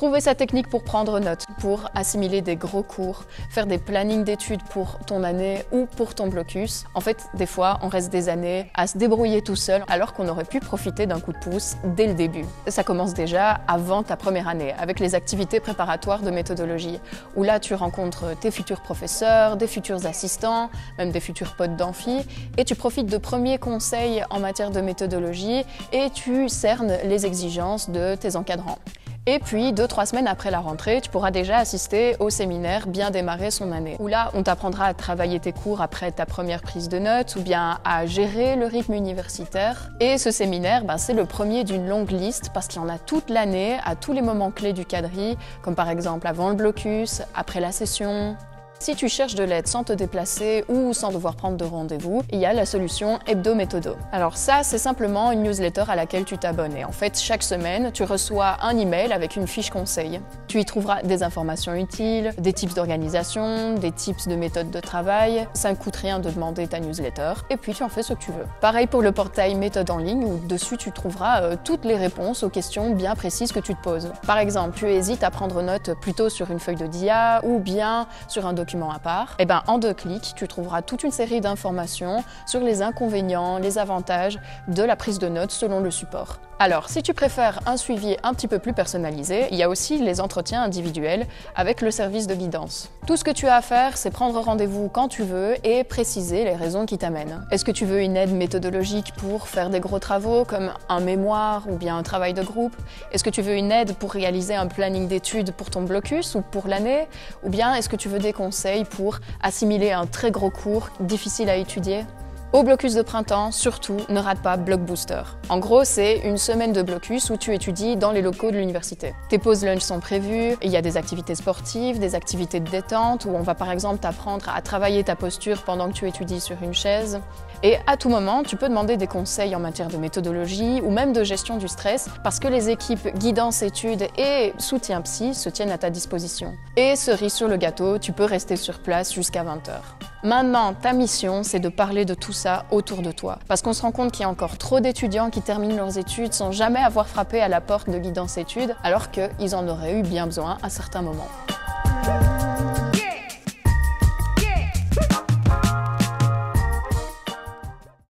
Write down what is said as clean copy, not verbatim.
Trouver sa technique pour prendre note, pour assimiler des gros cours, faire des plannings d'études pour ton année ou pour ton blocus. En fait, des fois, on reste des années à se débrouiller tout seul alors qu'on aurait pu profiter d'un coup de pouce dès le début. Ça commence déjà avant ta première année, avec les activités préparatoires de méthodologie, où là, tu rencontres tes futurs professeurs, des futurs assistants, même des futurs potes d'amphi, et tu profites de premiers conseils en matière de méthodologie et tu cernes les exigences de tes encadrants. Et puis, 2-3 semaines après la rentrée, tu pourras déjà assister au séminaire Bien démarrer son année, où là, on t'apprendra à travailler tes cours après ta première prise de notes ou bien à gérer le rythme universitaire. Et ce séminaire, c'est le premier d'une longue liste parce qu'il y en a toute l'année, à tous les moments clés du quadri, comme par exemple avant le blocus, après la session. Si tu cherches de l'aide sans te déplacer ou sans devoir prendre de rendez-vous, il y a la solution Hebdo Méthodo. Alors ça, c'est simplement une newsletter à laquelle tu t'abonnes. Et en fait, chaque semaine, tu reçois un email avec une fiche conseil. Tu y trouveras des informations utiles, des tips d'organisation, des tips de méthode de travail. Ça ne coûte rien de demander ta newsletter. Et puis, tu en fais ce que tu veux. Pareil pour le portail Méthode en ligne, où dessus, tu trouveras toutes les réponses aux questions bien précises que tu te poses. Par exemple, tu hésites à prendre note plutôt sur une feuille de dia ou bien sur un document à part, et en 2 clics, tu trouveras toute une série d'informations sur les inconvénients, les avantages de la prise de notes selon le support. Alors, si tu préfères un suivi un petit peu plus personnalisé, il y a aussi les entretiens individuels avec le service de guidance. Tout ce que tu as à faire, c'est prendre rendez-vous quand tu veux et préciser les raisons qui t'amènent. Est-ce que tu veux une aide méthodologique pour faire des gros travaux comme un mémoire ou bien un travail de groupe? Est-ce que tu veux une aide pour réaliser un planning d'études pour ton blocus ou pour l'année? Ou bien est-ce que tu veux des conseils pour assimiler un très gros cours difficile à étudier? Au blocus de printemps, surtout, ne rate pas Blockbooster. En gros, c'est une semaine de blocus où tu étudies dans les locaux de l'université. Tes pauses lunch sont prévues, il y a des activités sportives, des activités de détente, où on va par exemple t'apprendre à travailler ta posture pendant que tu étudies sur une chaise. Et à tout moment, tu peux demander des conseils en matière de méthodologie ou même de gestion du stress, parce que les équipes guidance études et soutien psy se tiennent à ta disposition. Et cerise sur le gâteau, tu peux rester sur place jusqu'à 20h. Maintenant, ta mission, c'est de parler de tout ça autour de toi. Parce qu'on se rend compte qu'il y a encore trop d'étudiants qui terminent leurs études sans jamais avoir frappé à la porte de guidance études, alors qu'ils en auraient eu bien besoin à certains moments.